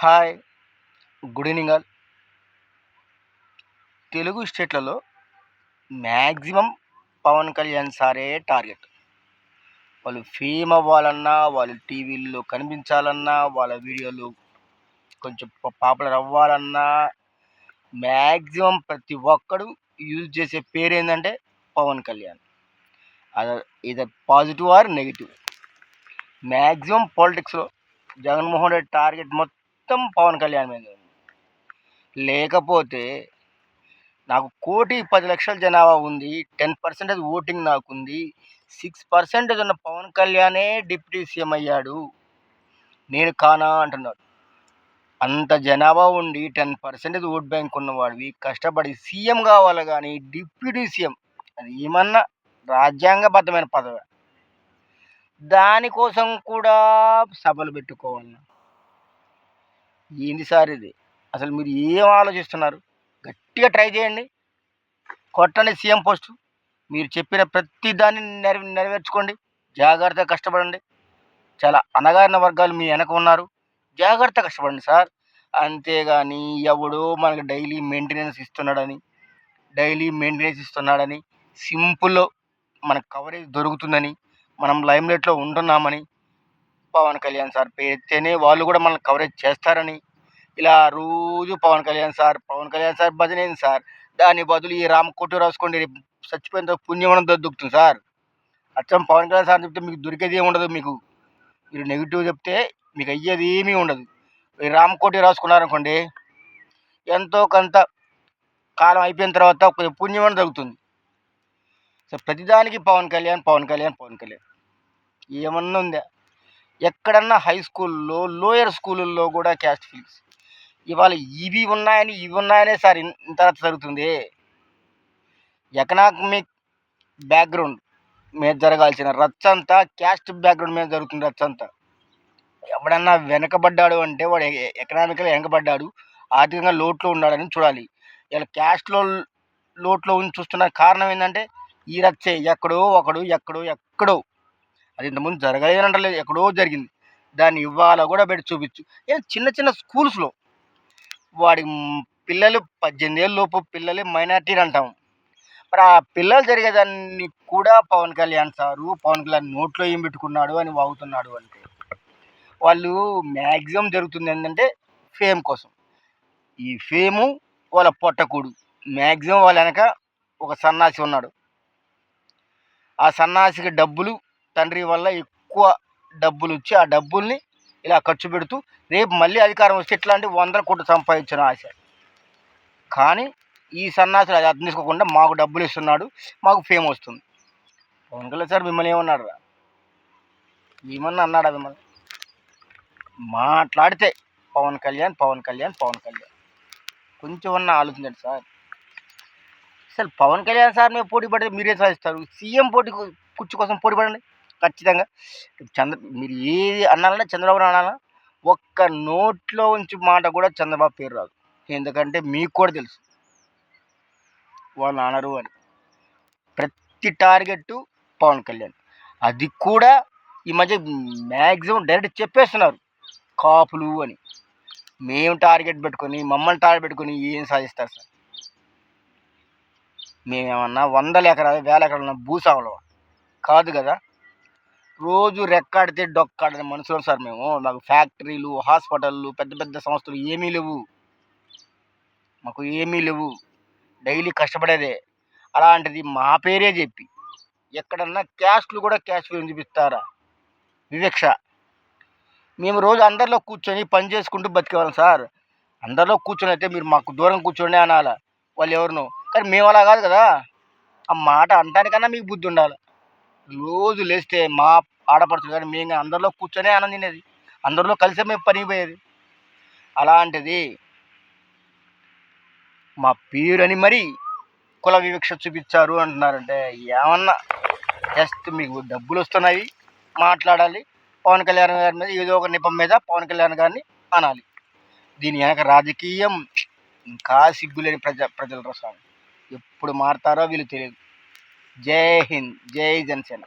Hi. Good evening all. Telugu స్టేట్‌లలో maximum Pavan Kalyan సారే target. వాళ్ళు ఫేమ్ అవ్వాలన్నా, వాళ్ళు టీవీల్లో కనిపించాలన్నా, వాళ్ళ వీడియోలు కొంచెం పాపులర్ అవ్వాలన్నా మాక్సిమం ప్రతి ఒక్కడు యూజ్ చేసే పేరేందంటే Pavan Kalyan. Either positive or negative. Maximum పాలిటిక్స్‌లో జగన్మోహన్ రెడ్డి టార్గెట్ మొత్తం పవన్ కళ్యాణ్ మీదే ఉంది. లేకపోతే నాకు 1,10,00,000 జనాభా ఉంది. 10% ఓటింగ్ నాకుంది. 6% ఉన్న పవన్ కళ్యాణే డిప్యూటీ సీఎం అయ్యాడు. నేను కానా అంటున్నాడు. అంత జనాభా ఉండి 10% ఓట్ బ్యాంక్ ఉన్నవాడివి కష్టపడి సీఎం కావాలి కానీ డిప్యూటీ సీఎం అది ఏమన్నా రాజ్యాంగబద్ధమైన పదవి. దానికోసం కూడా సభలు పెట్టుకోవాలన్నా ఏంది సార్ ఇది? అసలు మీరు ఏం ఆలోచిస్తున్నారు? గట్టిగా ట్రై చేయండి. కొట్టండి సీఎం పోస్టు. మీరు చెప్పిన ప్రతి దాన్ని నెరవేర్చుకోండి. జాగ్రత్తగా కష్టపడండి. చాలా అణగారిన వర్గాలు మీ వెనక ఉన్నారు. జాగ్రత్తగా కష్టపడండి సార్. అంతేగాని ఎవడో మనకు డైలీ మెయింటెనెన్స్ ఇస్తున్నాడని సింపుల్లో మనకు కవరేజ్ దొరుకుతుందని మనం లైమ్లైట్లో ఉంటున్నామని పవన్ కళ్యాణ్ సార్ పేరుతేనే వాళ్ళు కూడా మనల్ని కవరేజ్ చేస్తారని ఇలా రోజు పవన్ కళ్యాణ్ సార్ భజనేంది సార్. దాని బదులు ఈ రామకోటి రాసుకోండి. రేపు చచ్చిపోయిన తర్వాత పుణ్యమనం దొరుకుతుంది సార్. అచ్చం పవన్ కళ్యాణ్ సార్ చెప్తే మీకు దొరికేది ఏమి ఉండదు. మీరు నెగిటివ్ చెప్తే మీకు అయ్యేది ఏమీ ఉండదు. ఈ రామకోటి రాసుకున్నారనుకోండి ఎంతో కొంత కాలం అయిపోయిన తర్వాత కొంచెం పుణ్యమనం దొరుకుతుంది. సో ప్రతిదానికి పవన్ కళ్యాణ్ ఏమన్నా ఉందా? ఎక్కడన్నా హై స్కూల్లో లోయర్ స్కూళ్ళల్లో కూడా క్యాస్ట్ ఫీలింగ్స్ ఇవాళ ఇవి ఉన్నాయనే సార్ ఇంత జరుగుతుంది. ఎకనామిక్ బ్యాక్గ్రౌండ్ మీద జరగాల్సిన రచ్చంతా క్యాస్ట్ బ్యాక్గ్రౌండ్ మీద జరుగుతుంది. రచ్చంతా ఎవడన్నా వెనకబడ్డాడు అంటే వాడు ఎకనామికల్గా వెనకబడ్డాడు, ఆర్థికంగా లోట్లో ఉన్నాడని చూడాలి. ఇలా క్యాస్ట్లో లోట్లో ఉంచి చూస్తున్న కారణం ఏంటంటే ఈ రచ్చే. ఎక్కడో అది ఇంతకుముందు జరగలేదంటలేదు, ఎక్కడో జరిగింది. దాన్ని ఇవాళ కూడా పెట్టి చూపించు. చిన్న స్కూల్స్లో వాడి పిల్లలు 18 ఏళ్ళ లోపు పిల్లలే మైనార్టీని అంటాం. మరి ఆ పిల్లలు జరిగేదాన్ని కూడా పవన్ కళ్యాణ్ నోట్లో ఏం పెట్టుకున్నాడు అని వాగుతున్నాడు అంటే వాళ్ళు మ్యాక్సిమం జరుగుతుంది ఏంటంటే ఫేమ్ కోసం. ఈ ఫేము వాళ్ళ పొట్టకూడు. మ్యాక్సిమం వాళ్ళ వెనక ఒక సన్నాసి ఉన్నాడు. ఆ సన్నాసికి డబ్బులు తండ్రి వల్ల ఎక్కువ డబ్బులు వచ్చి ఆ డబ్బుల్ని ఇలా ఖర్చు పెడుతూ రేపు మళ్ళీ అధికారం వస్తే ఇట్లాంటి 100 కోట్లు సంపాదించిన ఆశ. కానీ ఈ సన్నాసులు అది అర్థం చేసుకోకుండా మాకు డబ్బులు ఇస్తున్నాడు, మాకు ఫేమ్ వస్తుంది. పవన్ కళ్యాణ్ సార్ మిమ్మల్ని ఏమన్నాడు? ఏమన్నా అన్నాడా మిమ్మల్ని? మాట్లాడితే పవన్ కళ్యాణ్ కొంచెం అన్నా ఆలోచించండి సార్. అసలు పవన్ కళ్యాణ్ సార్ మీద పోటీ పడితే మీరే సాధిస్తారు. సీఎం కుర్చీ కోసం పోటీ పడండి ఖచ్చితంగా. మీరు ఏది అన్నాలన్నా చంద్రబాబు అనాలా, ఒక్క నోట్లో ఉంచి మాట కూడా చంద్రబాబు పేరు రాదు. ఎందుకంటే మీకు కూడా తెలుసు వాళ్ళు అనరు అని. ప్రతి టార్గెట్ పవన్ కళ్యాణ్. అది కూడా ఈ మధ్య మ్యాక్సిమం డైరెక్ట్ చెప్పేస్తున్నారు కాపులు అని. మేము మమ్మల్ని టార్గెట్ పెట్టుకొని ఏం సాధిస్తారు సార్? మేమేమన్నా 100 ఎకరాలు 1000 ఎకరాలు భూస్వాములు కాదు కదా. రోజు రెక్కాడితే డొక్కాడని మనుషులు సార్ మేము. మాకు ఫ్యాక్టరీలు, హాస్పిటళ్ళు, పెద్ద సంస్థలు ఏమీ లేవు. డైలీ కష్టపడేదే. అలాంటిది మా పేరే చెప్పి ఎక్కడన్నా క్యాస్ట్లు కూడా క్యాస్ట్ ఫీలింగ్ చూపిస్తారా? వివక్ష. మేము రోజు అందరిలో కూర్చొని పని చేసుకుంటూ బతికేవాళ్ళం సార్. అందరిలో కూర్చొని అయితే మీరు మాకు దూరం కూర్చోండి అనాలా వాళ్ళు ఎవరినో. కానీ మేము అలా కాదు కదా. ఆ మాట అంటానికన్నా మీకు బుద్ధి ఉండాలి. రోజు లేస్తే మా ఆడపడుతుంది కానీ మేము అందరిలో కూర్చొనే ఆనందించేది, అందరిలో కలిసే మేము పనికి పోయేది. అలాంటిది మా పేరని మరీ కుల వివక్ష చూపించారు అంటున్నారంటే ఏమన్నా జస్ట్ మీకు డబ్బులు వస్తున్నాయి మాట్లాడాలి. పవన్ కళ్యాణ్ గారి మీద ఏదో ఒక నెపం మీద పవన్ కళ్యాణ్ గారిని అనాలి. దీని వెనక రాజకీయం ఇంకా సిగ్గులేని ప్రజల రసం. ఎప్పుడు మారుతారో వీళ్ళు తెలియదు. జై హింద్, జై జనసేన.